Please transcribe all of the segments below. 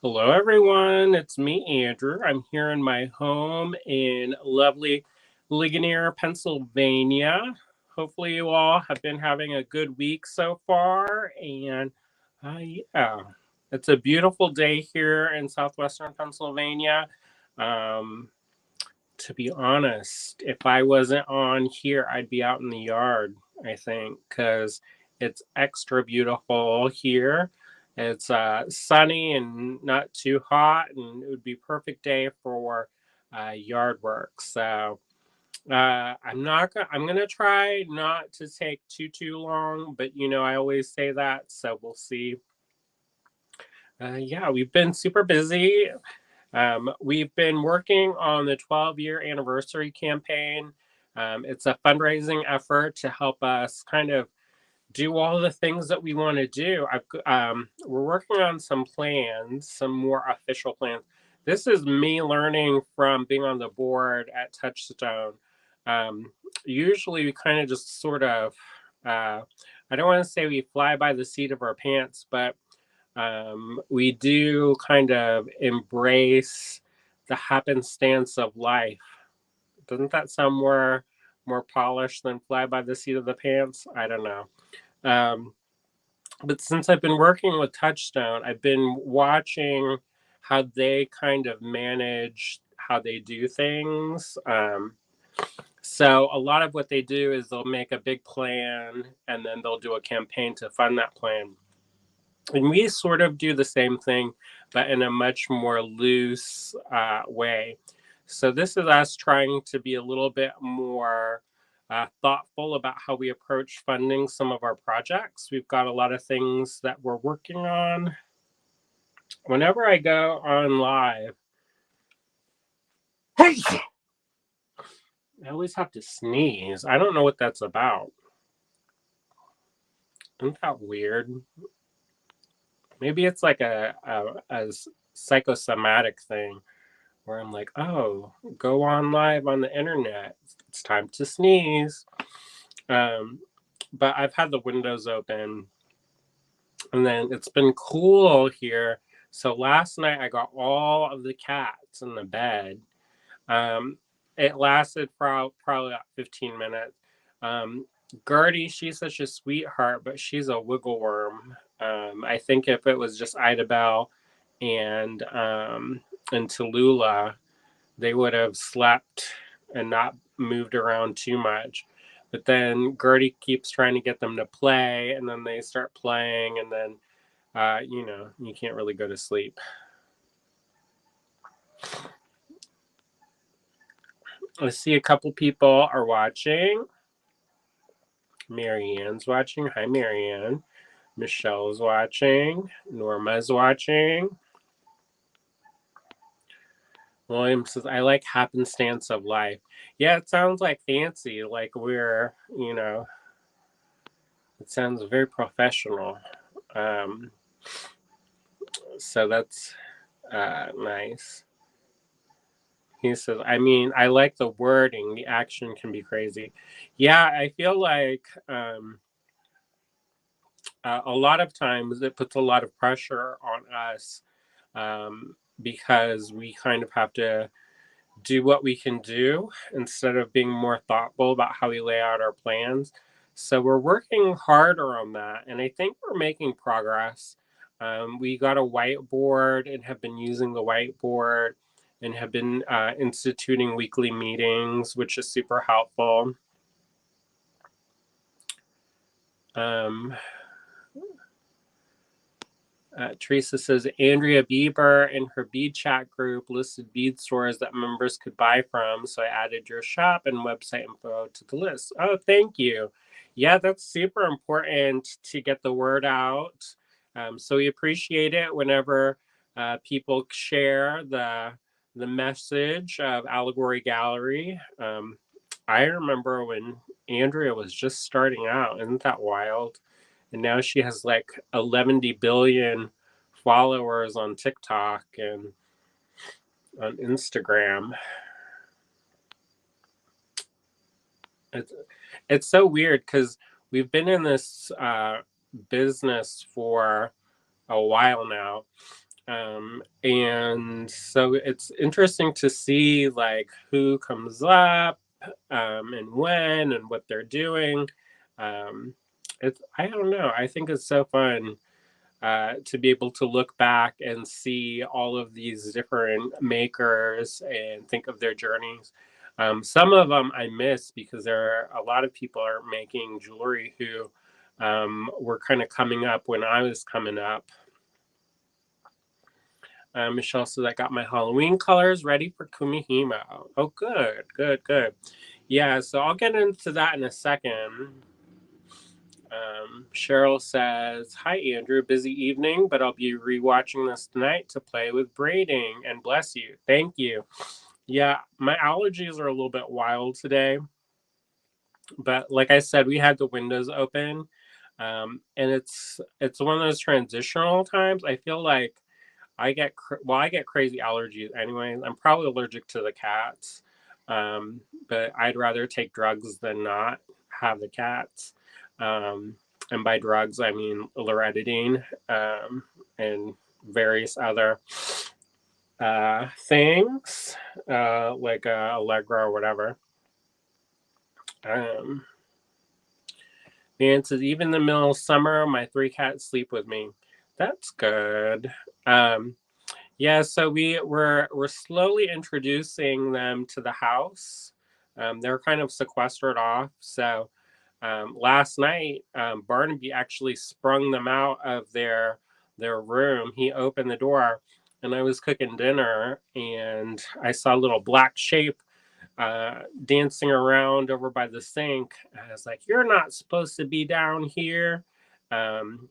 Hello, everyone. It's me, Andrew. I'm here in my home in lovely Ligonier, Pennsylvania. Hopefully, you all have been having a good week so far. And yeah, it's a beautiful day here in southwestern Pennsylvania. Um, to be honest, if I wasn't on here, I'd be out in the yard, I think, because it's extra beautiful here. It's sunny and not too hot, and it would be perfect day for yard work. So I'm not gonna. I'm gonna try not to take too long, but I always say that, so we'll see. Yeah, we've been super busy. We've been working on the 12-year anniversary campaign. It's a fundraising effort to help us kind of do all the things that we want to do. We're working on some plans, some more official plans. This is me learning from being on the board at Touchstone. Usually, we kind of just sort of, I don't want to say we fly by the seat of our pants, but we do kind of embrace the happenstance of life. Doesn't that sound more polished than fly by the seat of the pants? I don't know. Um, but since I've been working with Touchstone, I've been watching how they kind of manage how they do things. So a lot of what they do is they'll make a big plan and then they'll do a campaign to fund that plan. And we sort of do the same thing, but in a much more loose way. So this is us trying to be a little bit more thoughtful about how we approach funding some of our projects. We've got a lot of things that we're working on. Whenever I go on live, I always have to sneeze. I don't know what that's about. Isn't that weird? Maybe it's like a psychosomatic thing where I'm like, oh, go on live on the internet. It's time to sneeze. Um, but I've had the windows open and then it's been cool here. So last night I got all of the cats in the bed. Um, it lasted for probably about 15 minutes. Um, Gertie, she's such a sweetheart, but she's a wiggle worm. I think if it was just Idabelle and Tallulah, they would have slept and not moved around too much. But then Gertie keeps trying to get them to play, and then they start playing, and then, you can't really go to sleep. I see a couple people are watching. Marianne's watching. Hi, Marianne. Michelle's watching. Norma's watching. William says, I like happenstance of life. Yeah, it sounds like fancy, like it sounds very professional. Um, so that's nice. He says, I mean, I like the wording. The action can be crazy. Yeah, I feel like a lot of times it puts a lot of pressure on us because we kind of have to do what we can do instead of being more thoughtful about how we lay out our plans. So we're working harder on that, and I think we're making progress. We got a whiteboard and have been using the whiteboard and have been instituting weekly meetings, which is super helpful. Um, Teresa says Andrea Bieber in her bead chat group listed bead stores that members could buy from. So I added your shop and website info to the list. Oh, thank you. Yeah, that's super important to get the word out. So we appreciate it whenever people share the message of Allegory Gallery. I remember when Andrea was just starting out. Isn't that wild? And now she has like 11 billion followers on TikTok and on Instagram. It's it's so weird because we've been in this business for a while now, And so it's interesting to see like who comes up, and when and what they're doing. Um, it's I don't know. I think it's so fun to be able to look back and see all of these different makers and think of their journeys. Some of them I miss because there are a lot of people are making jewelry who were kind of coming up when I was coming up. Michelle says, I got my Halloween colors ready for Kumihimo. Oh, good, good, good. Yeah, so I'll get into that in a second. Cheryl says, Hi, Andrew. Busy evening, but I'll be rewatching this tonight to play with braiding. And bless you. Thank you. Yeah, my allergies are a little bit wild today. But like I said, we had the windows open. And it's one of those transitional times. I feel like I get crazy allergies anyway. I'm probably allergic to the cats, but I'd rather take drugs than not have the cats. Um, and by drugs, I mean loratadine, and various other things, like Allegra or whatever. Um, and so even in the middle of summer, my three cats sleep with me. That's good. Um, Yeah, so we're slowly introducing them to the house. They're kind of sequestered off. So last night, Barnaby actually sprung them out of their room. He opened the door, and I was cooking dinner, and I saw a little black shape dancing around over by the sink. I was like, "You're not supposed to be down here." Um,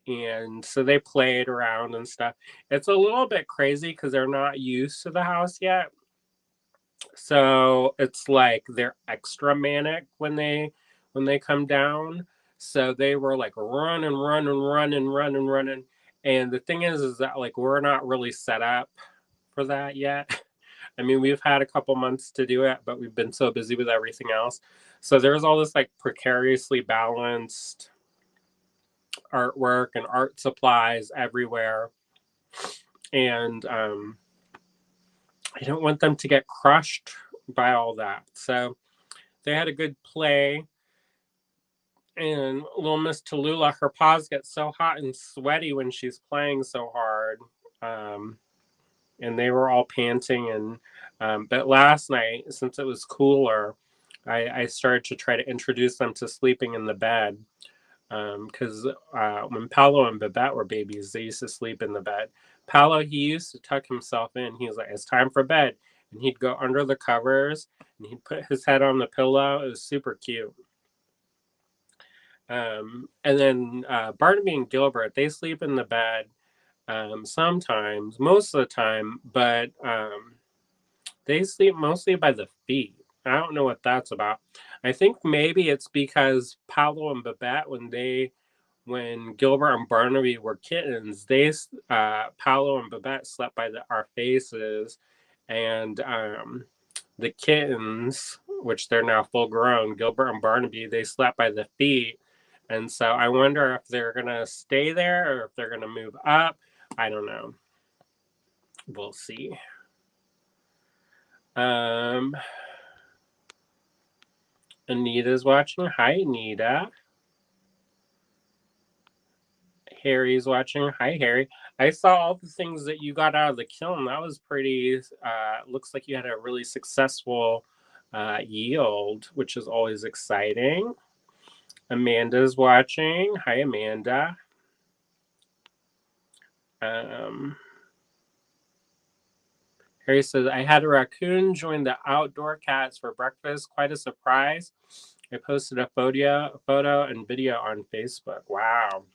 and so they played around and stuff. It's a little bit crazy because they're not used to the house yet. So it's like they're extra manic when they come down. So they were like running, running, running, running, running. And the thing is that like we're not really set up for that yet. I mean, we've had a couple months to do it, but we've been so busy with everything else. So there's all this like precariously balanced artwork and art supplies everywhere. And I don't want them to get crushed by all that. So they had a good play. And little Miss Tallulah, her paws get so hot and sweaty when she's playing so hard. Um, and they were all panting. And but last night, since it was cooler, I started to try to introduce them to sleeping in the bed. Because when Paolo and Babette were babies, they used to sleep in the bed. Paolo, he used to tuck himself in. He was like, "It's time for bed," and he'd go under the covers and he'd put his head on the pillow. It was super cute. And then Barnaby and Gilbert, they sleep in the bed sometimes, most of the time, but they sleep mostly by the feet. I don't know what that's about. I think maybe it's because Paolo and Babette, when Gilbert and Barnaby were kittens, Paolo and Babette slept by our faces, and the kittens, which they're now full grown, Gilbert and Barnaby, they slept by the feet. And so I wonder if they're gonna stay there or if they're gonna move up. I don't know. We'll see. Um, Anita's watching. Hi, Anita. Harry's watching. Hi, Harry. I saw all the things that you got out of the kiln. That was pretty. Looks like you had a really successful yield, which is always exciting. Amanda's watching. Hi, Amanda. Um, Harry says, I had a raccoon join the outdoor cats for breakfast. Quite a surprise. I posted a photo and video on Facebook. Wow.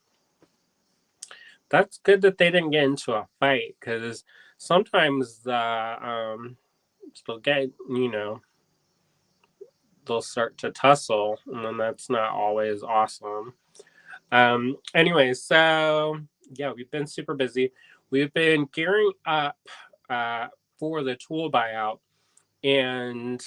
That's good that they didn't get into a fight because sometimes they'll get, they'll start to tussle, and then that's not always awesome. Anyway, so yeah, we've been super busy. We've been gearing up uh, for the tool buyout, and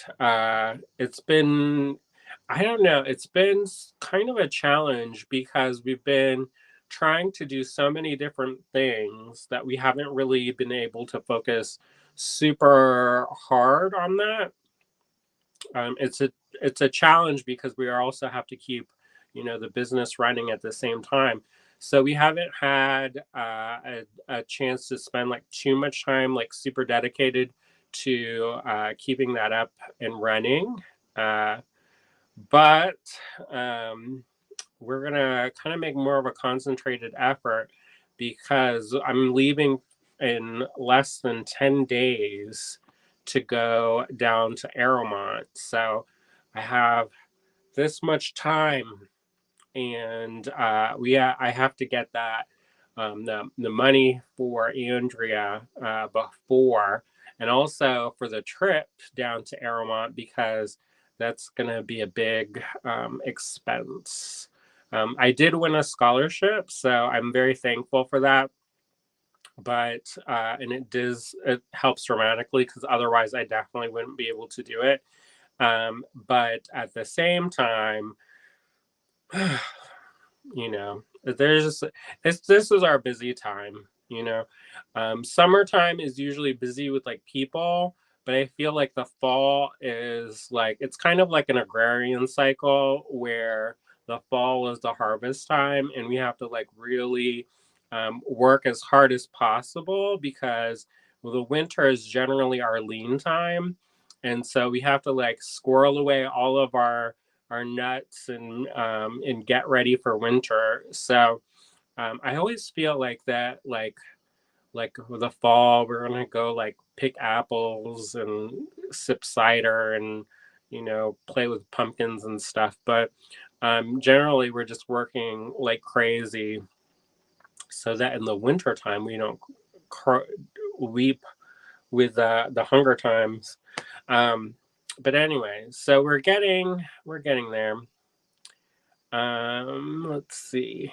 it's been, I don't know, it's been kind of a challenge because we've been trying to do so many different things that we haven't really been able to focus super hard on that. It's a challenge because we also have to keep, the business running at the same time. So we haven't had a chance to spend like too much time like super dedicated to keeping that up and running. Uh, but um, we're gonna kind of make more of a concentrated effort because I'm leaving in less than 10 days to go down to Aeromont. So I have this much time, and I have to get that the money for Andrea before, and also for the trip down to Aeromont because that's gonna be a big expense. I did win a scholarship, so I'm very thankful for that. But and it helps dramatically because otherwise I definitely wouldn't be able to do it. But at the same time, there's this is our busy time. Summertime is usually busy with like people, but I feel like the fall is like it's kind of like an agrarian cycle where the fall is the harvest time, and we have to like really work as hard as possible because well, the winter is generally our lean time, and so we have to like squirrel away all of our nuts and get ready for winter. So I always feel like that, like the fall, we're gonna go like pick apples and sip cider and play with pumpkins and stuff. But generally, we're just working like crazy so that in the winter time we don't cr- weep with the hunger times. Um, but anyway, so we're getting there. Let's see.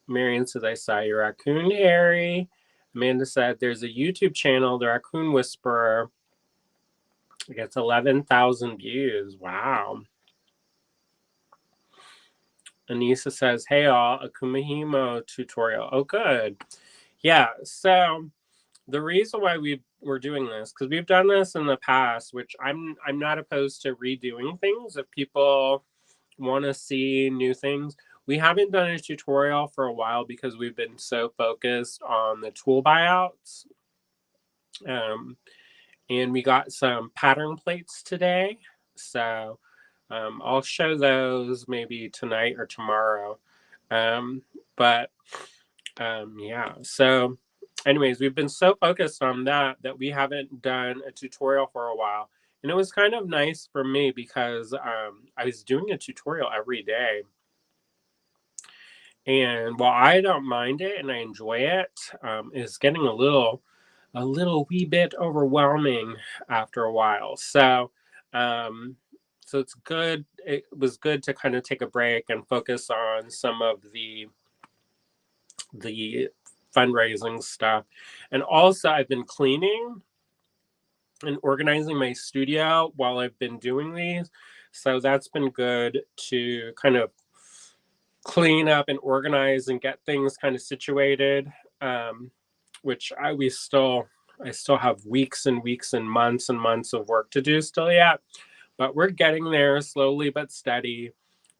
Marion says, I saw your raccoon, Harry. Amanda said, there's a YouTube channel, The Raccoon Whisperer. It gets 11,000 views. Wow. Anissa says, hey all, a Kumihimo tutorial. Oh, good. Yeah, so the reason why we're doing this, because we've done this in the past, which I'm not opposed to redoing things if people want to see new things. We haven't done a tutorial for a while because we've been so focused on the tool buyouts. And we got some pattern plates today. So I'll show those maybe tonight or tomorrow. But yeah, so anyways, we've been so focused on that we haven't done a tutorial for a while. And it was kind of nice for me because I was doing a tutorial every day. And while I don't mind it and I enjoy it, it's getting a little wee bit overwhelming after a while. So it's good. It was good to kind of take a break and focus on some of the fundraising stuff. And also I've been cleaning and organizing my studio while I've been doing these. So that's been good to kind of clean up and organize and get things kind of situated. Which I still have weeks and weeks and months of work to do still yet, but we're getting there slowly but steady.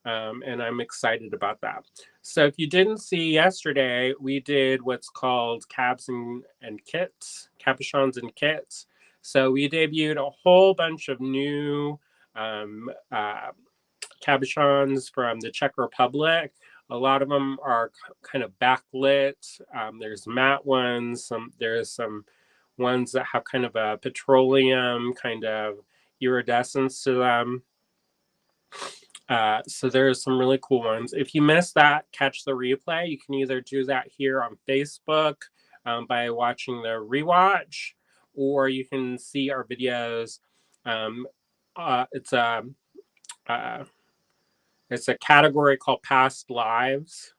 And I'm excited about that. So if you didn't see yesterday, we did what's called cabs and kits, capuchons and kits. So we debuted a whole bunch of new um, uh, cabochons from the Czech Republic. A lot of them are kind of backlit. There's matte ones. There's some ones that have kind of a petroleum kind of iridescence to them. So there's some really cool ones. If you missed that, catch the replay. You can either do that here on Facebook by watching the rewatch, or you can see our videos. Um, it's uh, it's a category called past lives.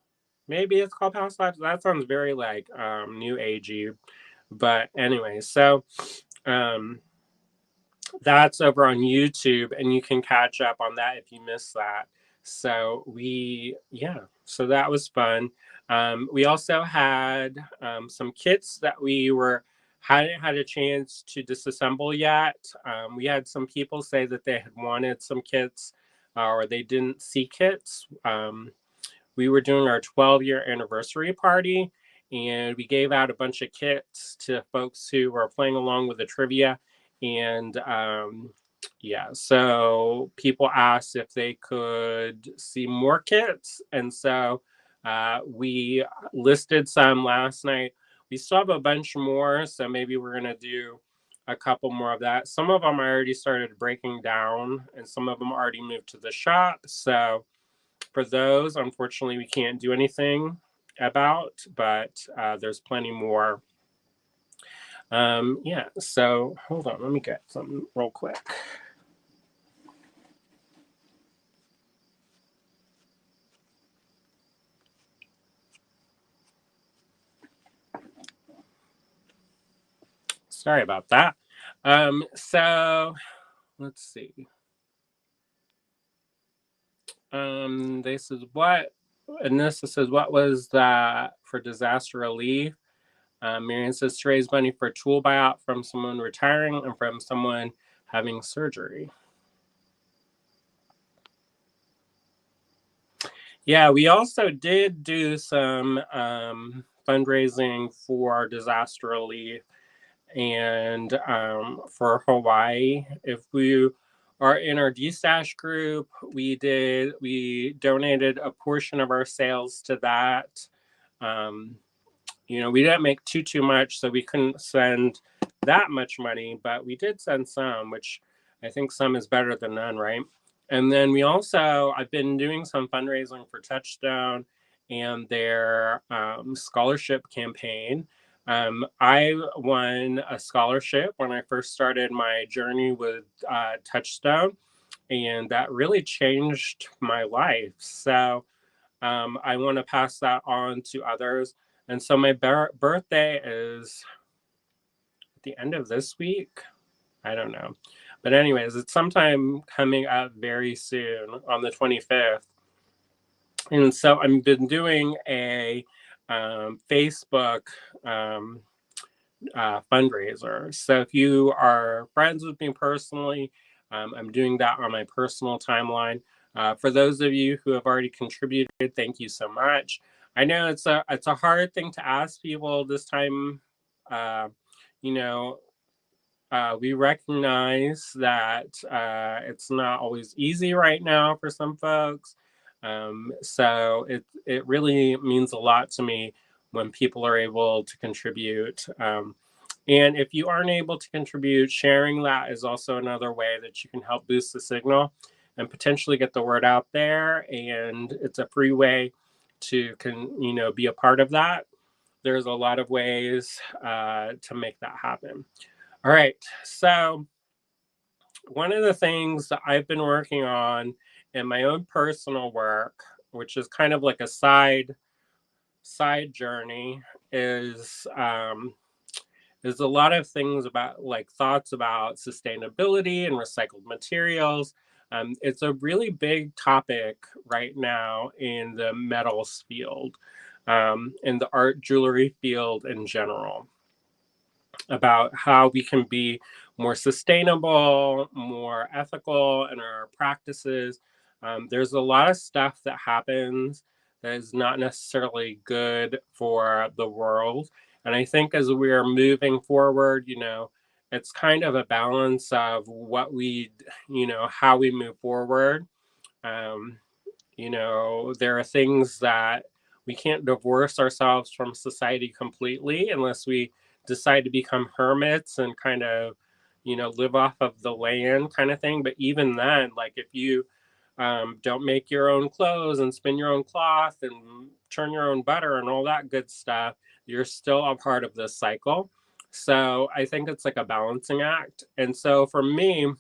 Maybe it's called past lives. That sounds very like new agey. But anyway, so um, that's over on YouTube, and you can catch up on that if you missed that. So so that was fun. We also had some kits that we hadn't had a chance to disassemble yet. We had some people say that they had wanted some kits or they didn't see kits. We were doing our 12-year anniversary party, and we gave out a bunch of kits to folks who were playing along with the trivia. And yeah, so people asked if they could see more kits. And so we listed some last night. We still have a bunch more, so maybe we're going to do a couple more of that. Some of them I already started breaking down, and some of them already moved to the shop. So for those, unfortunately, we can't do anything about, but there's plenty more. Yeah, so hold on, let me get some real quick. Sorry about that. So let's see. This is what, and this says, what was that for disaster relief? Marion says to raise money for a tool buyout from someone retiring and from someone having surgery. Yeah, we also did do some fundraising for disaster relief and for Hawaii. If we are in our DStash group, we donated a portion of our sales to that. Um, we didn't make too much, so we couldn't send that much money, but we did send some, which I think some is better than none, right? And then I've been doing some fundraising for Touchstone and their scholarship campaign. I won a scholarship when I first started my journey with Touchstone, and that really changed my life. So I want to pass that on to others. And so my birthday is at the end of this week. I don't know. But, anyways, it's sometime coming up very soon on the 25th. And so I've been doing a Facebook fundraiser. So if you are friends with me personally, I'm doing that on my personal timeline. For those of you who have already contributed, thank you so much. I know it's a hard thing to ask people this time. Uh, you know, we recognize that it's not always easy right now for some folks. So it really means a lot to me when people are able to contribute. And if you aren't able to contribute, sharing that is also another way that you can help boost the signal and potentially get the word out there. And it's a free way to be a part of that. There's a lot of ways to make that happen. All right. So one of the things that I've been working on in my own personal work, which is kind of like a side journey, is there's a lot of things about like thoughts about sustainability and recycled materials. It's a really big topic right now in the metals field, in the art jewelry field in general, about how we can be more sustainable, more ethical in our practices. There's a lot of stuff that happens that is not necessarily good for the world. And I think as we're moving forward, it's kind of a balance of how we move forward. Um, there are things that we can't divorce ourselves from society completely unless we decide to become hermits and kind of, live off of the land kind of thing. But even then, like if you don't make your own clothes and spin your own cloth and churn your own butter and all that good stuff, you're still a part of this cycle. So I think it's like a balancing act. And so for me,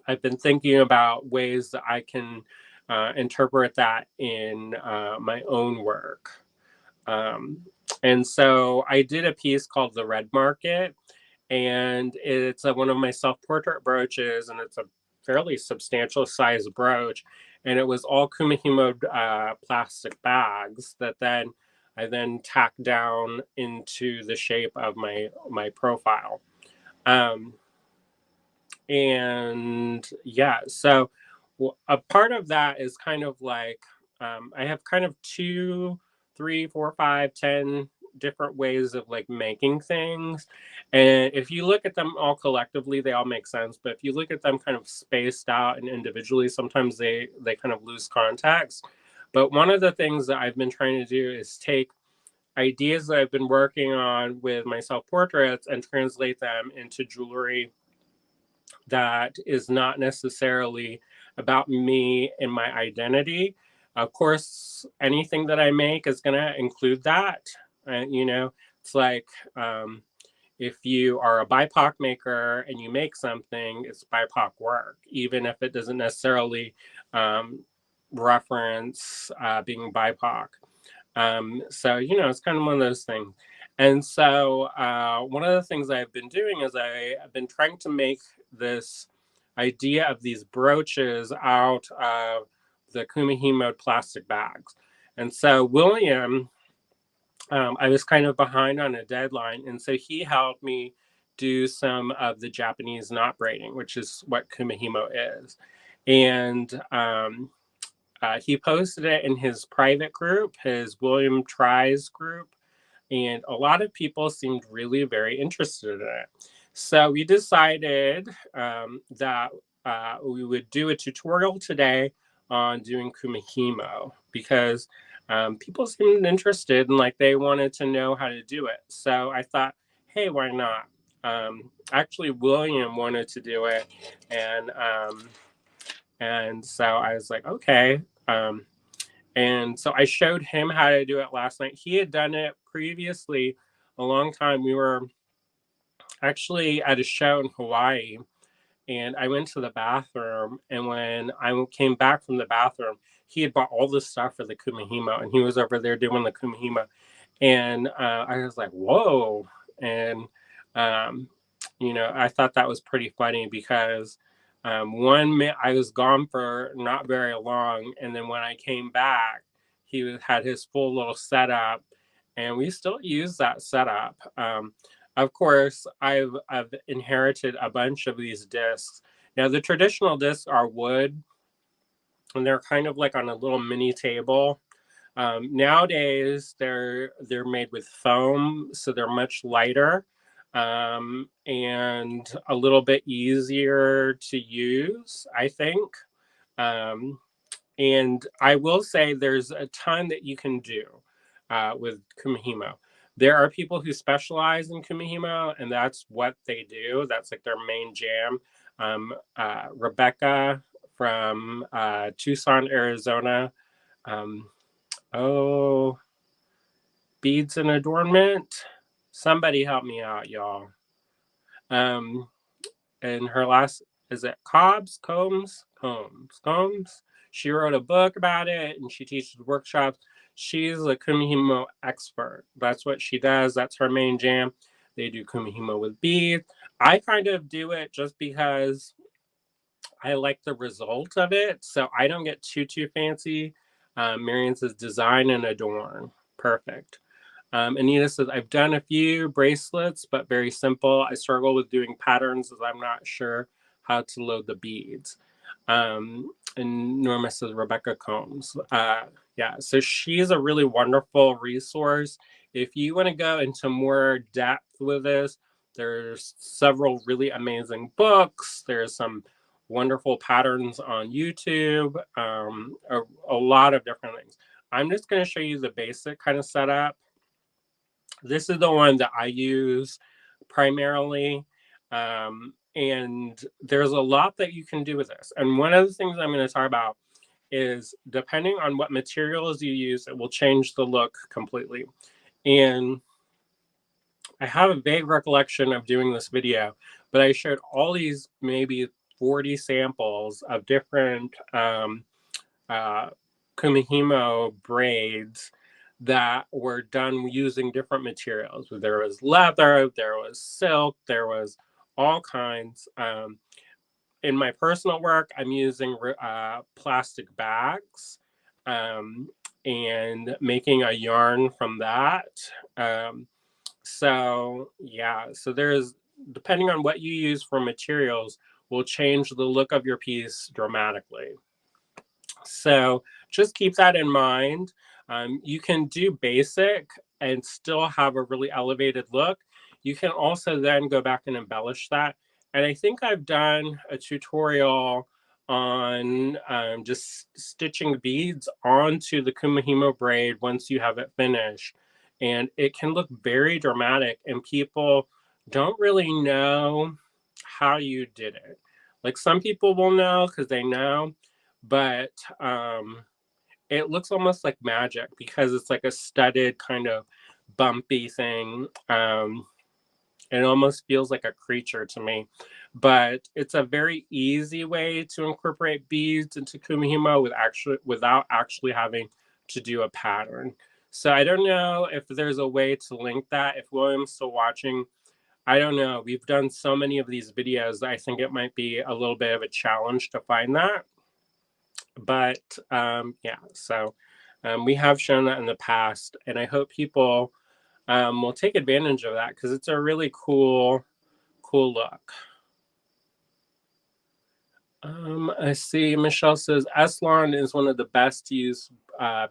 I've been thinking about ways that I can interpret that in my own work. Um, and so I did a piece called The Red Market, and it's one of my self portrait brooches, and it's a fairly substantial size brooch. and it was all Kumihimo plastic bags that then I then tacked down into the shape of my profile. Um, and yeah, so a part of that is kind of like I have kind of two, three, four, five, 10 different ways of like making things. And if you look at them all collectively, they all make sense. But if you look at them kind of spaced out and individually, sometimes they kind of lose context. But one of the things that I've been trying to do is take ideas that I've been working on with my self portraits and translate them into jewelry that is not necessarily about me and my identity. Of course, anything that I make is going to include that. And, it's like if you are a BIPOC maker and you make something, it's BIPOC work, even if it doesn't necessarily um, reference being BIPOC. So, it's kind of one of those things. And so, one of the things I've been doing is I've been trying to make this idea of these brooches out of the Kumihimo plastic bags. And so, William, I was kind of behind on a deadline. And so, he helped me do some of the Japanese knot braiding, which is what Kumihimo is. And he posted it in his private group, his William Tries group, and a lot of people seemed really very interested in it. So we decided that we would do a tutorial today on doing Kumihimo because people seemed interested and like they wanted to know how to do it. So I thought, hey, why not? Actually, William wanted to do it, and so I was like, okay. And so I showed him how to do it last night. He had done it previously a long time. We were actually at a show in Hawaii, and I went to the bathroom. And when I came back from the bathroom, he had bought all this stuff for the Kumihimo, and he was over there doing the Kumihimo. And I was like, whoa. And, I thought that was pretty funny because I was gone for not very long. And then when I came back, had his full little setup, and we still use that setup. Of course, I've inherited a bunch of these discs. Now, the traditional discs are wood, and they're kind of like on a little mini table. Nowadays, they're made with foam, so they're much lighter and a little bit easier to use, I think. Um, and I will say there's a ton that you can do with Kumihimo. There are people who specialize in Kumihimo, and that's what they do. That's like their main jam. Rebecca from Tucson, Arizona. Um, Oh, beads and adornment. Somebody help me out, y'all. Um, and her last is it Combs. She wrote a book about it and she teaches workshops. She's a Kumihimo expert. That's what she does. That's her main jam. They do Kumihimo with beads. I kind of do it just because I like the result of it. So I don't get too fancy. Marion says design and adorn. Perfect. Anita says, I've done a few bracelets, but very simple. I struggle with doing patterns as I'm not sure how to load the beads. And Norma says, Rebecca Combs. Yeah, so she's a really wonderful resource. If you want to go into more depth with this, there's several really amazing books. There's some wonderful patterns on YouTube, a lot of different things. I'm just going to show you the basic kind of setup. This is the one that I use primarily. And there's a lot that you can do with this. And one of the things I'm going to talk about is depending on what materials you use, it will change the look completely. And I have a vague recollection of doing this video, but I showed all these maybe 40 samples of different Kumihimo braids that were done using different materials. There was leather, there was silk, there was all kinds. in my personal work, I'm using plastic bags, um, and making a yarn from that. Um, so yeah, so there's depending on what you use for materials will change the look of your piece dramatically. So just keep that in mind. You can do basic and still have a really elevated look. You can also then go back and embellish that. And I think I've done a tutorial on just stitching beads onto the Kumihimo braid once you have it finished. And it can look very dramatic, and people don't really know how you did it. Like some people will know because they know, but it looks almost like magic because it's like a studded kind of bumpy thing. It almost feels like a creature to me, but it's a very easy way to incorporate beads into Kumihimo without actually having to do a pattern. So I don't know if there's a way to link that. If William's still watching, I don't know. We've done so many of these videos that I think it might be a little bit of a challenge to find that. But yeah, so we have shown that in the past, and I hope people will take advantage of that because it's a really cool look. I see Michelle says Eslon is one of the best to use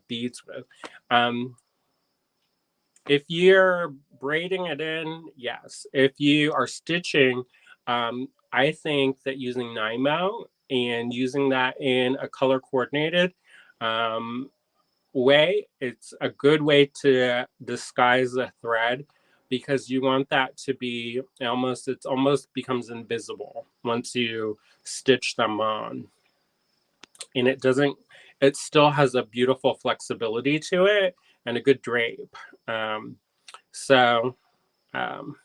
beads with. If you're braiding it in, yes. If you are stitching, I think that using Nymo and using that in a color coordinated um, way, it's a good way to disguise the thread because you want that to be it almost becomes invisible once you stitch them on. And it still has a beautiful flexibility to it and a good drape. Um, so, um,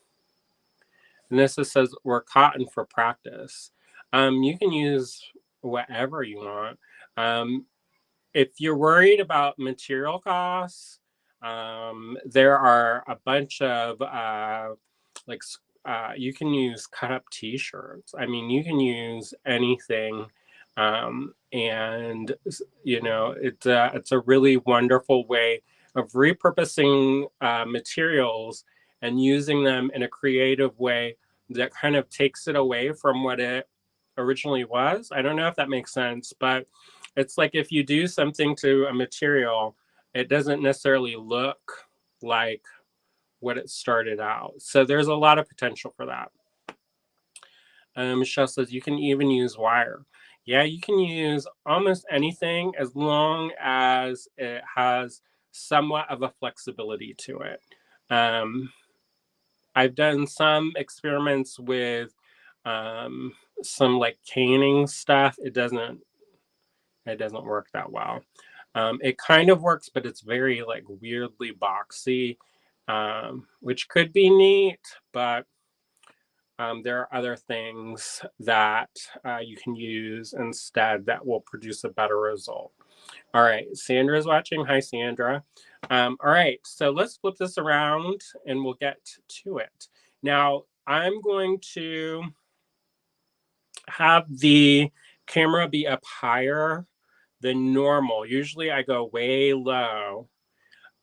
Nissa says we're cotton for practice. You can use whatever you want. Um, if you're worried about material costs, there are a bunch of like you can use cut up T-shirts. I mean, you can use anything, and it's a really wonderful way of repurposing materials and using them in a creative way that kind of takes it away from what it originally was. I don't know if that makes sense, but it's like if you do something to a material, it doesn't necessarily look like what it started out. So there's a lot of potential for that. Michelle says you can even use wire. Yeah, you can use almost anything as long as it has somewhat of a flexibility to it. Um, I've done some experiments with some like caning stuff. It doesn't work that well. It kind of works, but it's very like weirdly boxy, which could be neat, but there are other things that you can use instead that will produce a better result. All right, Sandra's watching. Hi, Sandra. All right, so let's flip this around and we'll get to it. Now, I'm going to have the camera be up higher than normal. Usually I go way low.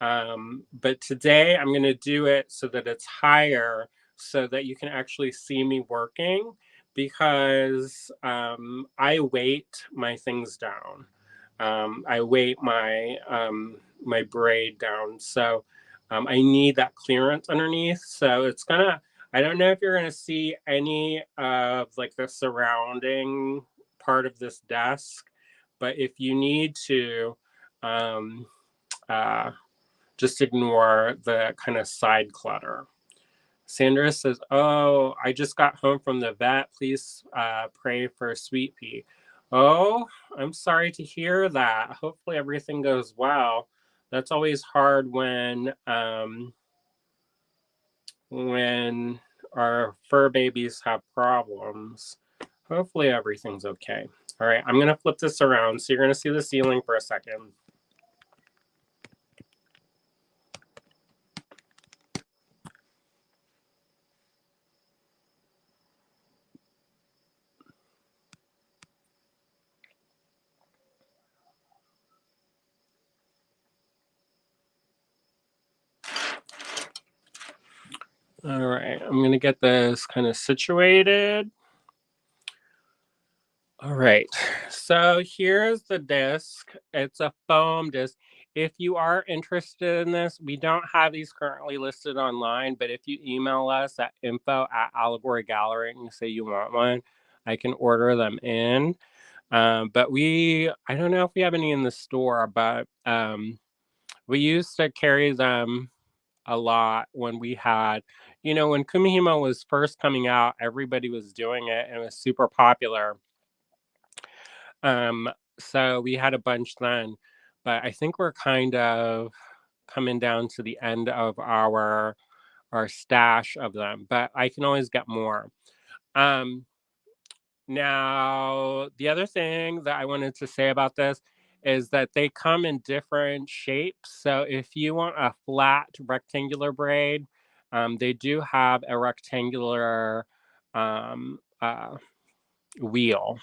But today I'm going to do it so that it's higher so that you can actually see me working because I weight my things down. I weight my braid down. So I need that clearance underneath. So it's gonna, I don't know if you're gonna see any of like the surrounding part of this desk, but if you need to, um, uh, just ignore the kind of side clutter. Sandra says, "Oh, I just got home from the vet. Please pray for Sweet Pea." Oh, I'm sorry to hear that. Hopefully everything goes well. That's always hard when our fur babies have problems. Hopefully everything's okay. All right, I'm gonna flip this around so you're gonna see the ceiling for a second. All right, I'm gonna get this kind of situated. All right, so here's the disc. It's a foam disc. If you are interested in this, we don't have these currently listed online, but if you email us at info@Allegory Gallery and you say you want one, I can order them in. But I don't know if we have any in the store, but we used to carry them a lot when we had, when Kumihimo was first coming out, everybody was doing it and it was super popular. Um, so we had a bunch then, but I think we're kind of coming down to the end of our stash of them, but I can always get more. Um, Now, the other thing that I wanted to say about this is that they come in different shapes. So if you want a flat rectangular braid, they do have a rectangular um, uh, wheel.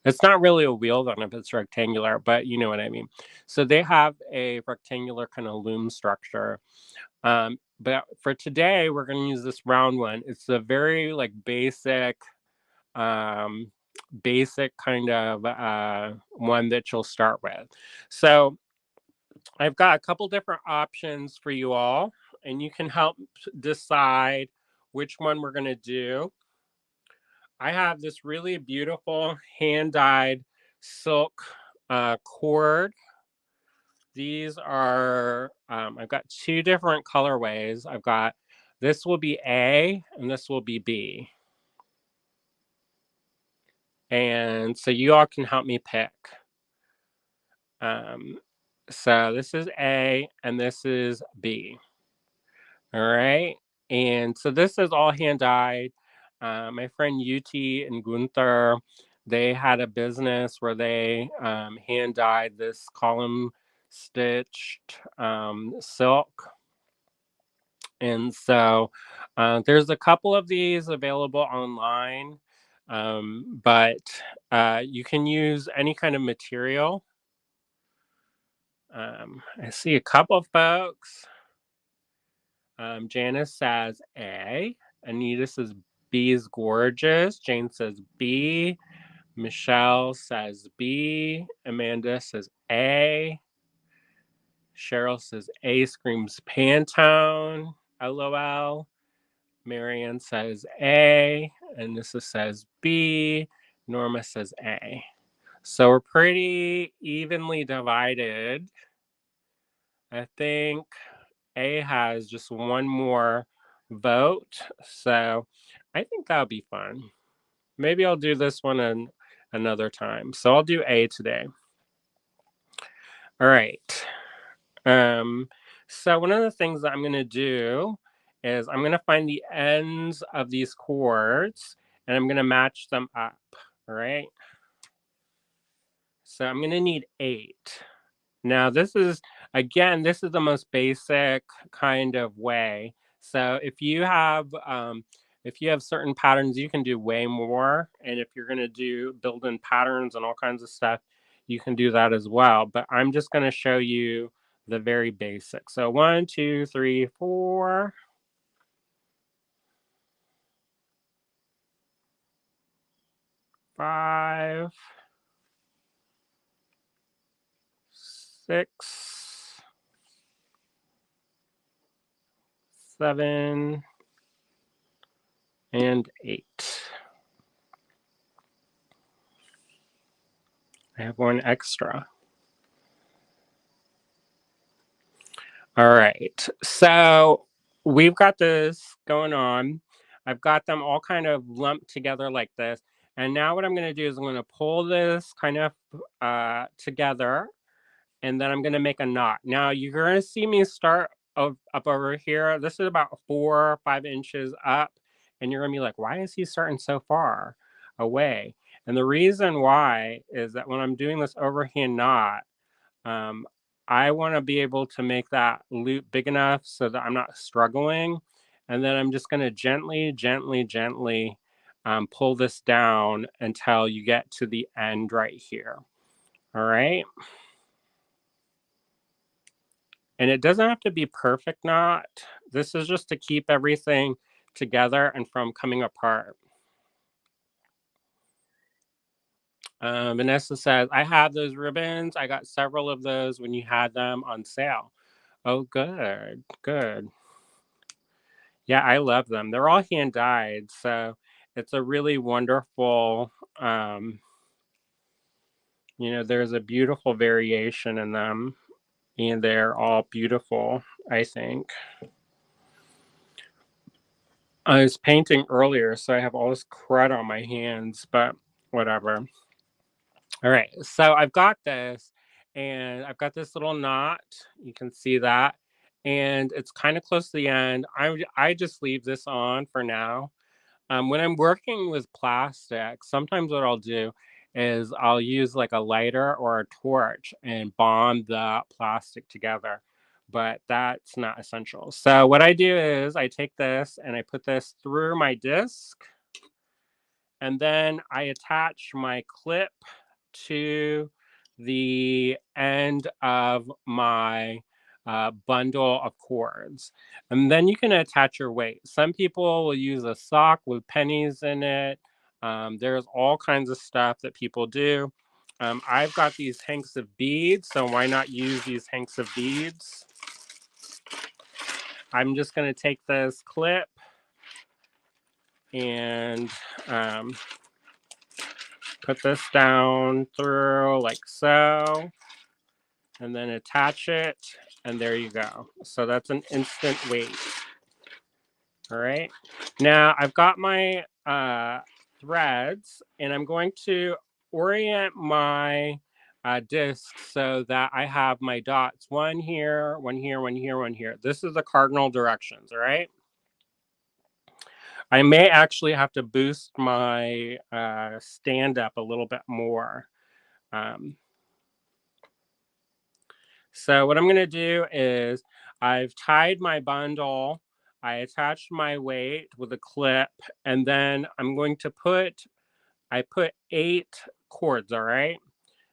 It's not really a wheel then if it's rectangular, but you know what I mean. So they have a rectangular kind of loom structure. But for today, we're going to use this round one. It's a very like um, basic kind of one that you'll start with. So I've got a couple different options for you all, and you can help decide which one we're going to do. I have this really beautiful hand dyed silk cord. These are, I've got two different colorways. This will be A and this will be B. And so you all can help me pick. Um, so this is A and this is B. All right. And so this is all hand dyed. My friend UT and Gunther, they had a business where they hand dyed this column stitched silk. And so there's a couple of these available online, but you can use any kind of material. I see a couple of folks. Janice says A. Anita says B is gorgeous. Jane says B. Michelle says B. Amanda says A. Cheryl says A screams Pantone. LOL. Marianne says A. Anissa says B. Norma says A. So we're pretty evenly divided. I think A has just one more vote. So I think that'll be fun. Maybe I'll do this one another time. So I'll do A today. All right. Um, so one of the things that I'm going to do is I'm going to find the ends of these chords and I'm going to match them up. All right. So I'm going to need 8. Now, this is the most basic kind of way. So if you have certain patterns, you can do way more. And if you're going to do build in patterns and all kinds of stuff, you can do that as well. But I'm just going to show you the very basic. So 1, 2, 3, 4. 5, 6, 7, and 8. I have one extra. All right. So we've got this going on. I've got them all kind of lumped together like this. And now what I'm going to do is I'm going to pull this kind of together and then I'm going to make a knot. Now you're going to see me start up over here. This is about 4 or 5 inches up. And you're going to be like, why is he starting so far away? And the reason why is that when I'm doing this overhand knot, um, I want to be able to make that loop big enough so that I'm not struggling. And then I'm just going to gently, gently, gently pull this down until you get to the end right here. All right. And it doesn't have to be perfect knot. This is just to keep everything together and from coming apart. Vanessa says, I have those ribbons. I got several of those when you had them on sale. Oh, good, good. Yeah, I love them. They're all hand dyed, so it's a really wonderful, there's a beautiful variation in them, and they're all beautiful, I think. I was painting earlier, so I have all this crud on my hands, but whatever. All right, so I've got this, and I've got this little knot. You can see that, and it's kind of close to the end. I just leave this on for now. When I'm working with plastic, sometimes what I'll do is I'll use like a lighter or a torch and bond the plastic together, but that's not essential. So what I do is I take this and I put this through my disc, and then I attach my clip to the end of my bundle of cords. And then you can attach your weight. Some people will use a sock with pennies in it. There's all kinds of stuff that people do. I've got these hanks of beads, so why not use these hanks of beads? I'm just going to take this clip and put this down through like so, and then attach it, and there you go. So that's an instant weight. All right. Now I've got my threads, and I'm going to orient my disc so that I have my dots, one here, one here, one here, one here. This is the cardinal directions. All right. I may actually have to boost my stand up a little bit more. Um, So what I'm going to do is I've tied my bundle, I attached my weight with a clip, and then I put 8 cords, all right?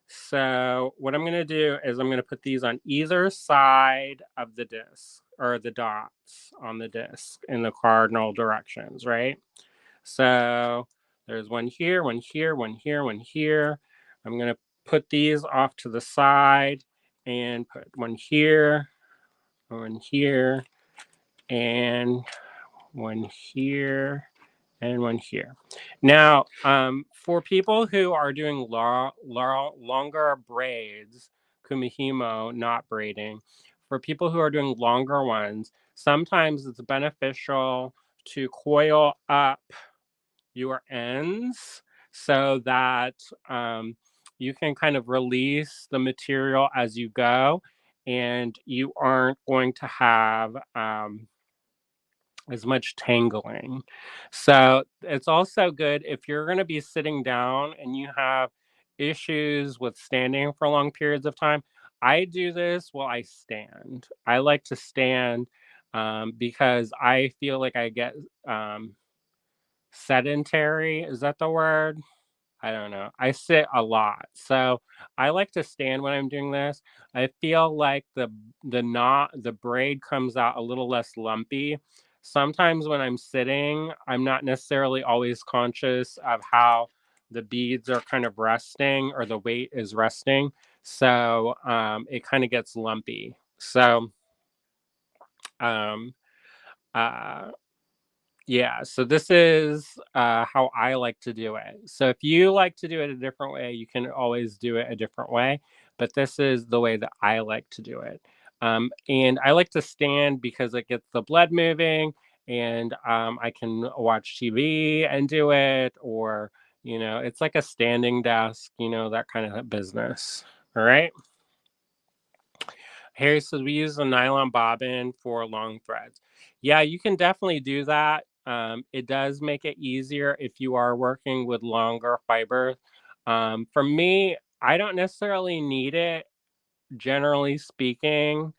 So what I'm going to do is I'm going to put these on either side of the disc, or the dots on the disc in the cardinal directions, right? So there's one here, one here, one here, one here. I'm going to put these off to the side and put one here, and one here, and one here. Now, for people who are doing longer braids, Kumihimo, not braiding, for people who are doing longer ones, sometimes it's beneficial to coil up your ends so that you can kind of release the material as you go, and you aren't going to have as much tangling. So it's also good if you're going to be sitting down and you have issues with standing for long periods of time. I do this while I stand. I like to stand because I feel like I get sedentary. Is that the word? I don't know. I sit a lot. So I like to stand when I'm doing this. I feel like the braid comes out a little less lumpy. Sometimes when I'm sitting, I'm not necessarily always conscious of how the beads are kind of resting or the weight is resting. So it kind of gets lumpy. So um, uh, yeah, so this is how I like to do it. So if you like to do it a different way, you can always do it a different way. But this is the way that I like to do it. And I like to stand because it gets the blood moving, and I can watch TV and do it, or, it's like a standing desk, that kind of business. All right. Harry says we use a nylon bobbin for long threads. Yeah, you can definitely do that. It does make it easier if you are working with longer fibers. For me, I don't necessarily need it, generally speaking.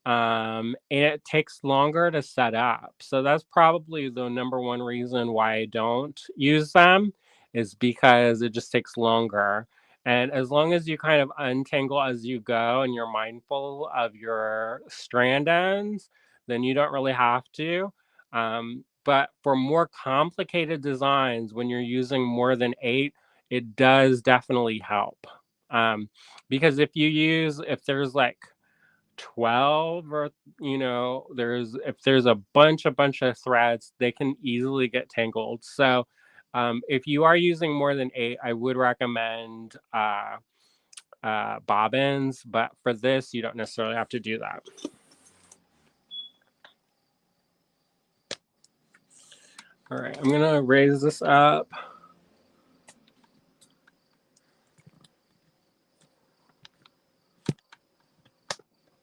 And it takes longer to set up. So that's probably the number one reason why I don't use them, is because it just takes longer. And as long as you kind of untangle as you go and you're mindful of your strand ends, then you don't really have to. But for more complicated designs, when you're using more than 8, it does definitely help. Because if there's like 12, or if there's a bunch of threads, they can easily get tangled. So if you are using more than 8, I would recommend bobbins, but for this you don't necessarily have to do that. All right, I'm gonna raise this up.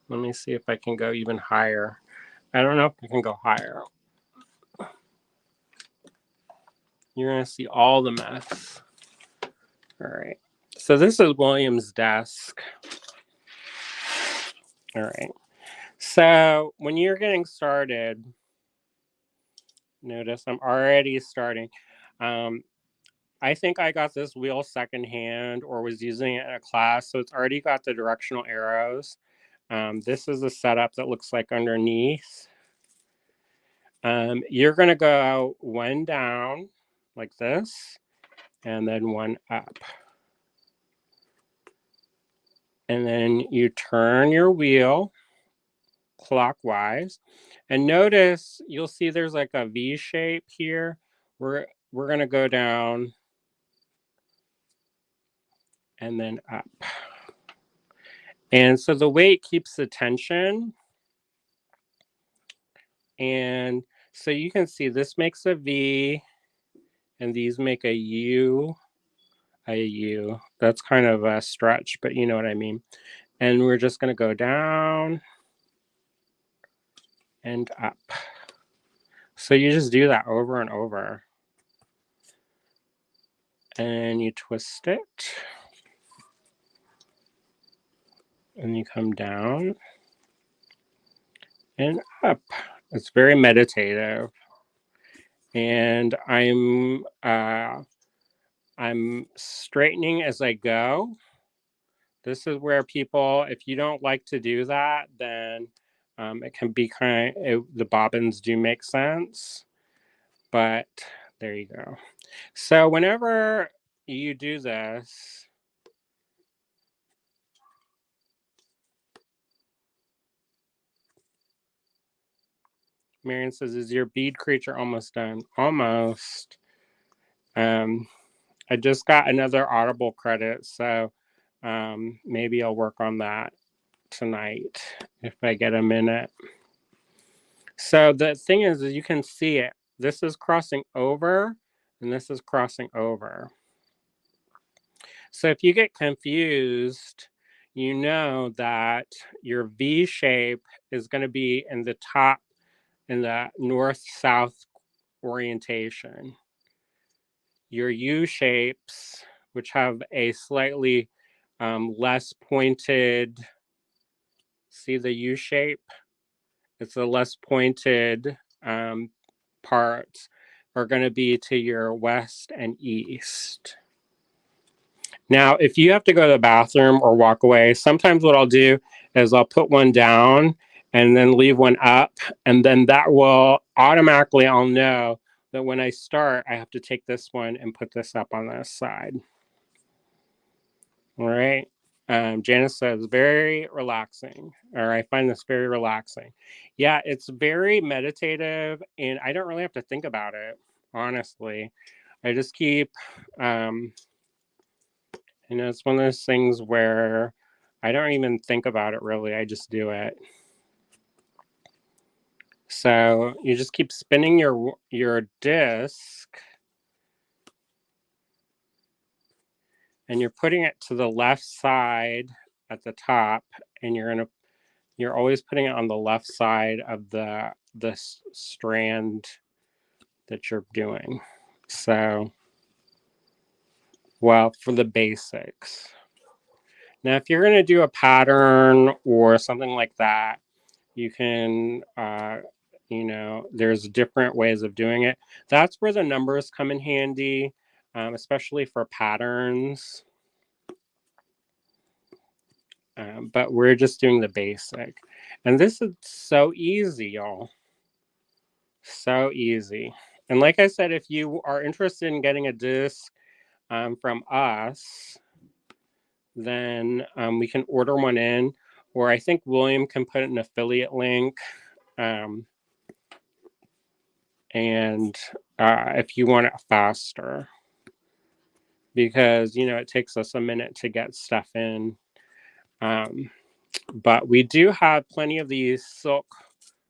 Let me see if I can go even higher. I don't know if I can go higher. You're going to see all the mess. All right. So this is William's desk. All right. So when you're getting started, notice I'm already starting. I think I got this wheel secondhand or was using it in a class. So it's already got the directional arrows. This is a setup that looks like underneath. You're going to go one down like this, and then one up. And then you turn your wheel clockwise. And notice, you'll see there's like a V shape here. We're going to go down and then up. And so the weight keeps the tension. And so you can see this makes a V, and these make a U. That's kind of a stretch, but you know what I mean. And we're just going to go down and up. So you just do that over and over. And you twist it. And you come down and up. It's very meditative. And I'm straightening as I go. This is where people, if you don't like to do that, then it can be the bobbins do make sense. But there you go. So whenever you do this, Marion says, is your bead creature almost done? Almost. I just got another Audible credit, so maybe I'll work on that tonight if I get a minute. So the thing is you can see it. This is crossing over, and this is crossing over. So if you get confused, you know that your V shape is going to be in the top, in the north-south orientation. Your U shapes, which have a slightly less pointed, see the U shape? It's a less pointed part, are going to be to your west and east. Now, if you have to go to the bathroom or walk away, sometimes what I'll do is I'll put one down and then leave one up, and then that will automatically, I'll know that when I start, I have to take this one and put this up on this side. All right. Janice says, very relaxing, or I find this very relaxing. Yeah, it's very meditative, and I don't really have to think about it, honestly. I just keep, it's one of those things where I don't even think about it really. I just do it. So you just keep spinning your disc, and you're putting it to the left side at the top, and you're always putting it on the left side of the strand that you're doing. So, well, for the basics. Now, if you're going to do a pattern or something like that, you can, there's different ways of doing it. That's where the numbers come in handy, especially for patterns. But we're just doing the basic. And this is so easy, y'all. So easy. And like I said, if you are interested in getting a disc from us, then we can order one in, or I think William can put an affiliate link. Um, and if you want it faster, because it takes us a minute to get stuff in. But we do have plenty of these silk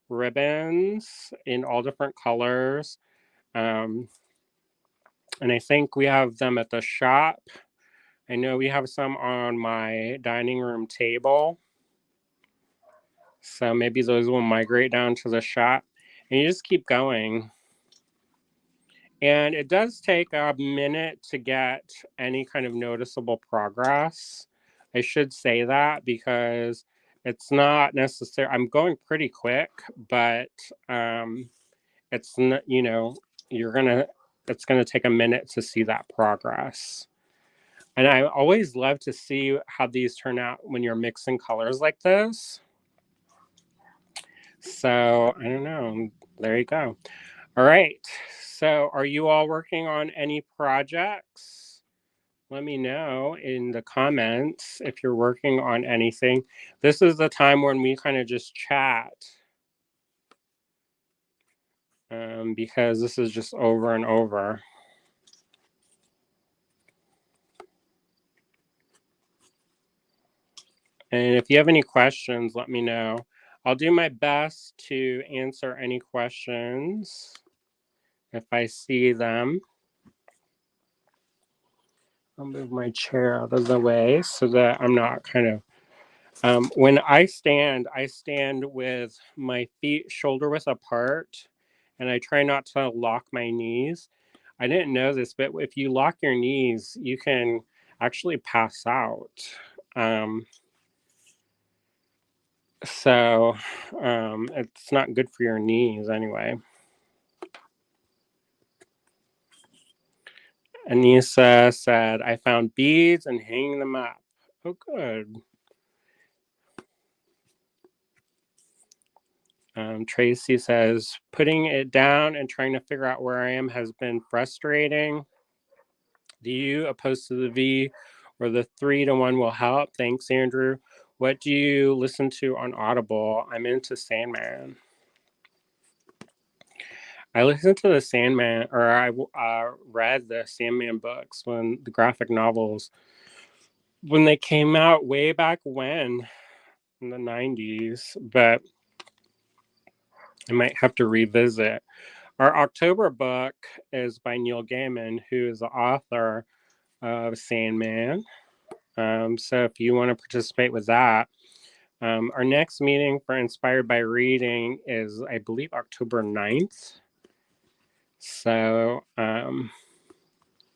ribbons in all different colors. Um, and I think we have them at the shop. I know we have some on my dining room table. So maybe those will migrate down to the shop. And you just keep going. And it does take a minute to get any kind of noticeable progress. I should say that because it's not necessary. I'm going pretty quick, but it's not, you're gonna, it's gonna take a minute to see that progress. And I always love to see how these turn out when you're mixing colors like this. So I don't know. There you go. All right. So are you all working on any projects? Let me know in the comments if you're working on anything. This is the time when we kind of just chat. Because this is just over and over. And if you have any questions, let me know. I'll do my best to answer any questions if I see them. I'll move my chair out of the way so that I'm not kind of when I stand with my feet shoulder width apart, and I try not to lock my knees. I didn't know this, but if you lock your knees, you can actually pass out. Um, so it's not good for your knees anyway. Anissa said, I found beads and hanging them up. Oh, good. Tracy says, putting it down and trying to figure out where I am has been frustrating. The U opposed to the V or the 3-to-1 will help. Thanks, Andrew. What do you listen to on Audible? I'm into Sandman. I listened to the Sandman, or I read the Sandman books when the graphic novels, when they came out way back when, in the 90s, but I might have to revisit. Our October book is by Neil Gaiman, who is the author of Sandman. So if you want to participate with that, our next meeting for Inspired by Reading is, I believe, October 9th. So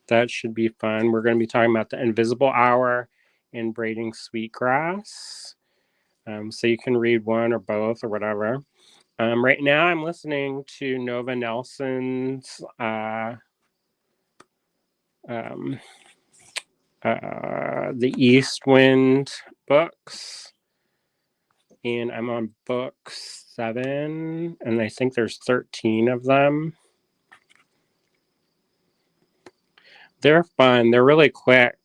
that should be fun. We're going to be talking about the invisible hour and braiding sweetgrass. So you can read one or both or whatever. Right now, I'm listening to Nova Nelson's The East Wind books, and I'm on book 7, and I think there's 13 of them. They're fun. They're really quick.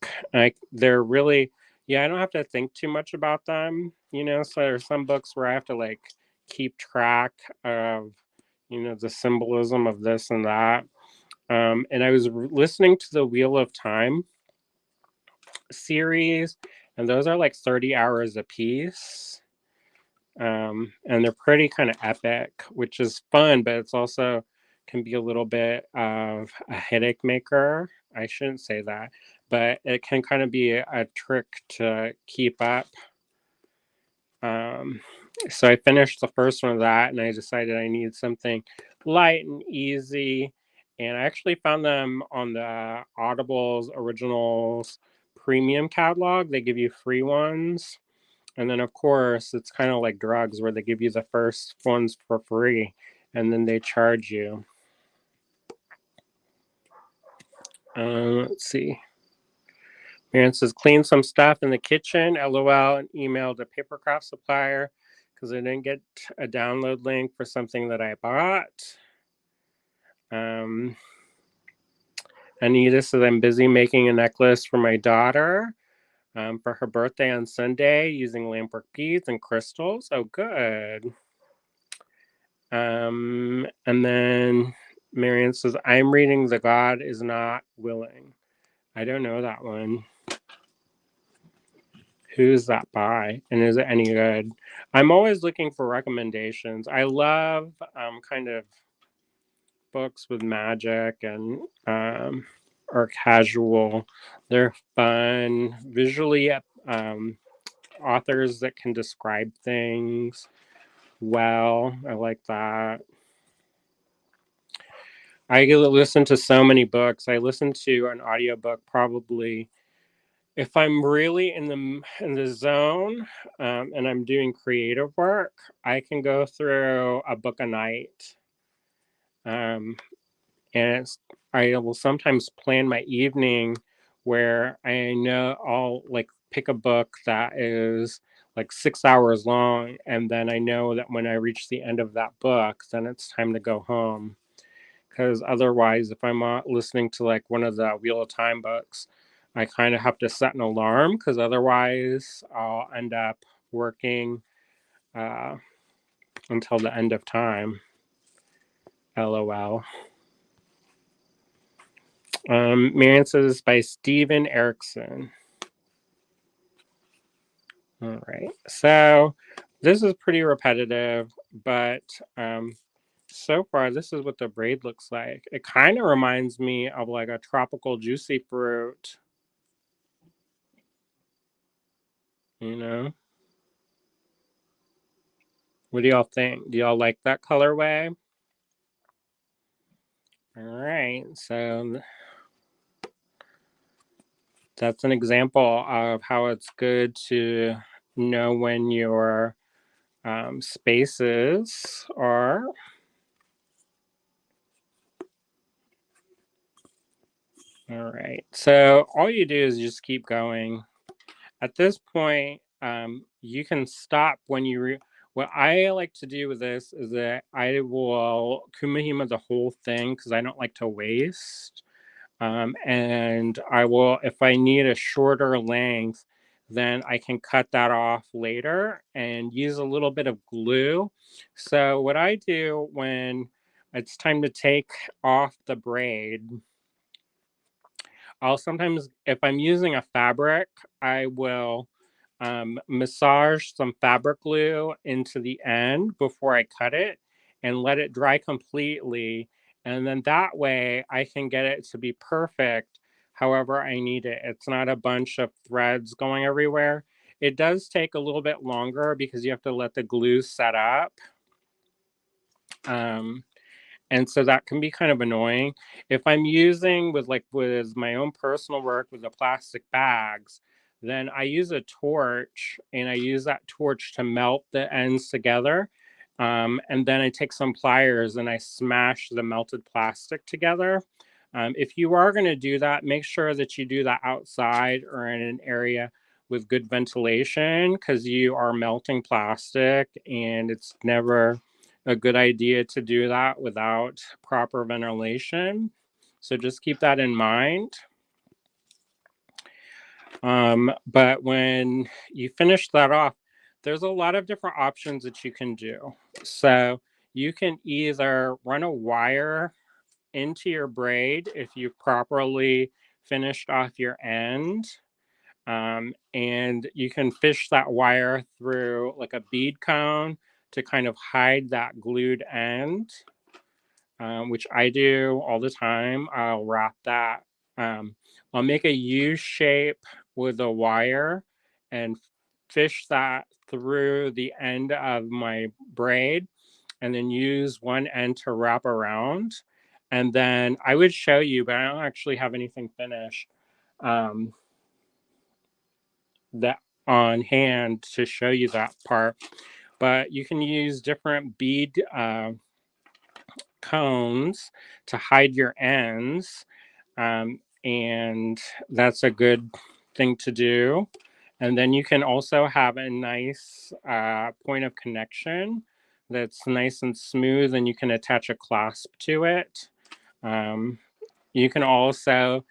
They're really, yeah, I don't have to think too much about them, so there's some books where I have to keep track of, the symbolism of this and that. And I was listening to the Wheel of Time series, and those are 30 hours a piece. And they're pretty kind of epic, which is fun, but it's also can be a little bit of a headache maker. I shouldn't say that, but it can kind of be a trick to keep up. So I finished the first one of that, and I decided I needed something light and easy. And I actually found them on the Audible's Originals Premium catalog. They give you free ones. And then, of course, it's kind of like drugs where they give you the first ones for free and then they charge you. Let's see. Marianne says, clean some stuff in the kitchen, LOL, and emailed a papercraft supplier because I didn't get a download link for something that I bought. Anita says, I'm busy making a necklace for my daughter for her birthday on Sunday using lampwork beads and crystals. Oh, good. And then Marian says, I'm reading The God Is Not Willing. I don't know that one. Who's that by? And is it any good? I'm always looking for recommendations. I love kind of books with magic and are casual. They're fun. Visually, authors that can describe things well. I like that. I listen to so many books. I listen to an audiobook probably if I'm really in the zone and I'm doing creative work. I can go through a book a night. Um, and I will sometimes plan my evening where I know I'll like pick a book that is like 6 hours long, and then I know that when I reach the end of that book, then it's time to go home. Because otherwise, if I'm listening to like one of the Wheel of Time books, I kind of have to set an alarm because otherwise I'll end up working uh, until the end of time. LOL. Marian says by Steven Erickson. All right. So this is pretty repetitive, but so far this is what the braid looks like. It kind of reminds me of like a tropical juicy fruit, you know? What do y'all think? Do y'all like that colorway? All right. So that's an example of how it's good to know when your spaces are. All right. So all you do is just keep going. At this point, you can stop when you. What I like to do with this is that I will Kumihimo the whole thing because I don't like to waste. And I will, if I need a shorter length, then I can cut that off later and use a little bit of glue. So what I do when it's time to take off the braid, I'll sometimes, if I'm using a fabric, I will massage some fabric glue into the end before I cut it and let it dry completely. And then that way I can get it to be perfect however I need it. It's not a bunch of threads going everywhere. It does take a little bit longer because you have to let the glue set up. Um, and so that can be kind of annoying. If I'm using with my own personal work with the plastic bags, then I use a torch and I use that torch to melt the ends together. And then I take some pliers and I smash the melted plastic together. If you are going to do that, make sure that you do that outside or in an area with good ventilation because you are melting plastic and it's never a good idea to do that without proper ventilation. So just keep that in mind. But when you finish that off, there's a lot of different options that you can do. So you can either run a wire into your braid if you've properly finished off your end. And you can fish that wire through like a bead cone to kind of hide that glued end, which I do all the time. I'll wrap that. I'll make a U shape with a wire and fish that through the end of my braid and then use one end to wrap around. And then I would show you, but I don't actually have anything finished that on hand to show you that part. But you can use different bead cones to hide your ends. And that's a good thing to do. And then you can also have a nice point of connection that's nice and smooth, and you can attach a clasp to it. Um, you can also,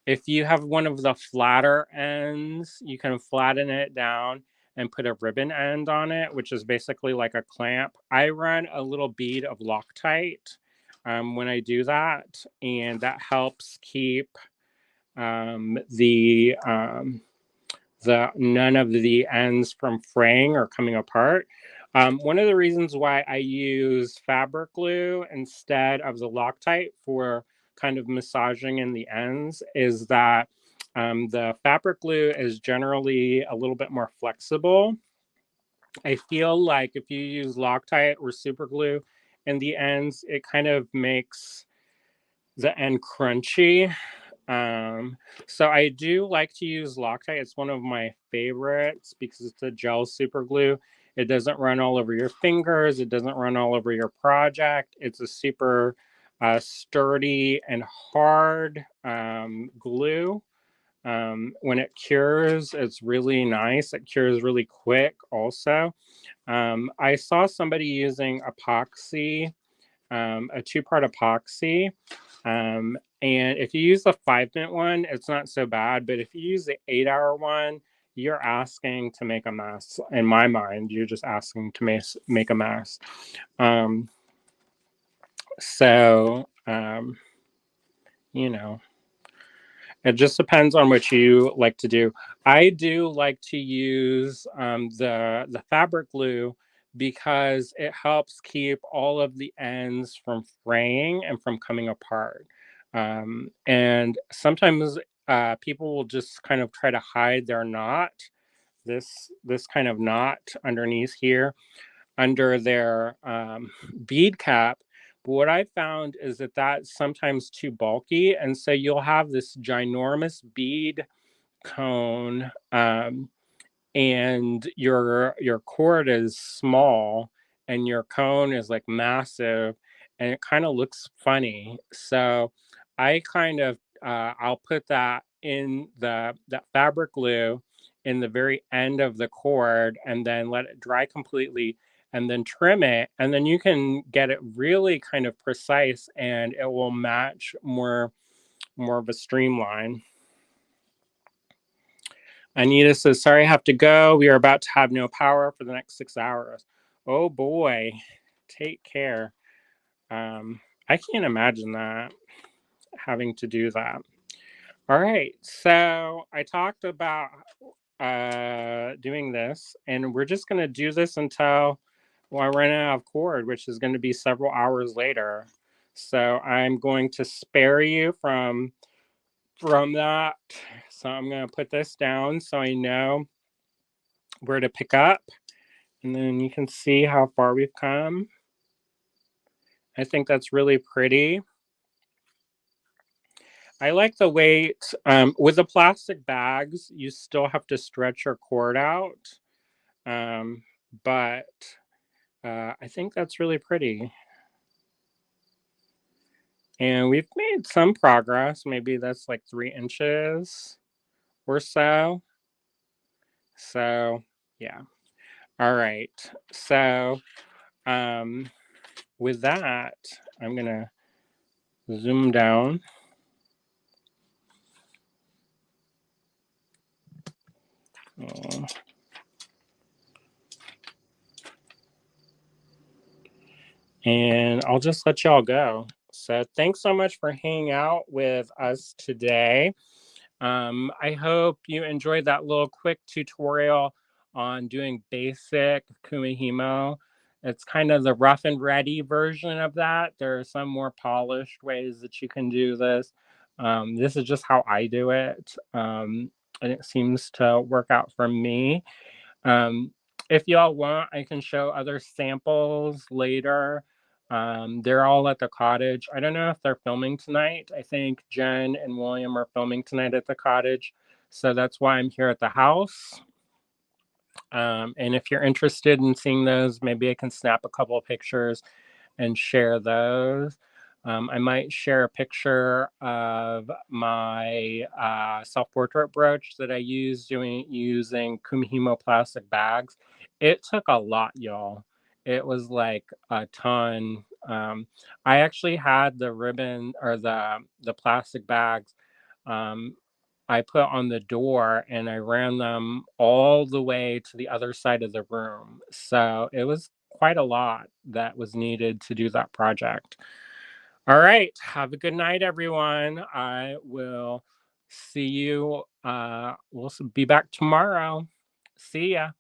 if you have one of the flatter ends, you can flatten it down and put a ribbon end on it, which is basically like a clamp. I run a little bead of Loctite when I do that, and that helps keep um, the um, the none of the ends from fraying or coming apart. One of the reasons why I use fabric glue instead of the Loctite for kind of massaging in the ends is that the fabric glue is generally a little bit more flexible. I feel like if you use Loctite or super glue in the ends, it kind of makes the end crunchy. um, so I do like to use Loctite. It's one of my favorites because it's a gel super glue. It doesn't run all over your fingers. It doesn't run all over your project. It's a super sturdy and hard glue. When it cures, it's really nice. It cures really quick also. I saw somebody using epoxy, a two-part epoxy. And if you use the 5-minute one, it's not so bad. But if you use the 8-hour one, you're asking to make a mess. In my mind, you're just asking to make a mess. Um, so, you know, it just depends on what you like to do. I do like to use the fabric glue because it helps keep all of the ends from fraying and from coming apart. And sometimes people will just kind of try to hide their knot, this kind of knot underneath here, under their bead cap. But what I found is that that's sometimes too bulky. And so you'll have this ginormous bead cone, and your cord is small and your cone is like massive, and it kind of looks funny. So I kind of I'll put that in that fabric glue in the very end of the cord and then let it dry completely and then trim it, and then you can get it really kind of precise and it will match more of a streamline. Anita says, sorry, I have to go. We are about to have no power for the next 6 hours. Oh boy, take care. Um, I can't imagine that, having to do that. All right, so I talked about doing this, and we're just going to do this until I run out of cord, which is going to be several hours later. So I'm going to spare you from that. So I'm going to put this down so I know where to pick up. And then you can see how far we've come. I think that's really pretty. I like the weight. With the plastic bags, you still have to stretch your cord out. Um, but I think that's really pretty. And we've made some progress. Maybe that's like 3 inches or so. So, yeah. All right. So, um, with that, I'm going to zoom down. Oh. And I'll just let y'all go. So thanks so much for hanging out with us today. I hope you enjoyed that little quick tutorial on doing basic Kumihimo. It's kind of the rough and ready version of that. There are some more polished ways that you can do this. This is just how I do it. And it seems to work out for me. Um, if y'all want, I can show other samples later. They're all at the cottage. I don't know if they're filming tonight. I think Jen and William are filming tonight at the cottage. So that's why I'm here at the house. And if you're interested in seeing those, maybe I can snap a couple of pictures and share those. I might share a picture of my self-portrait brooch that I used using Kumihimo plastic bags. It took a lot, y'all. It was like a ton. I actually had the ribbon or the plastic bags um, I put on the door and I ran them all the way to the other side of the room. So it was quite a lot that was needed to do that project. All right. Have a good night, everyone. I will see you. We'll be back tomorrow. See ya.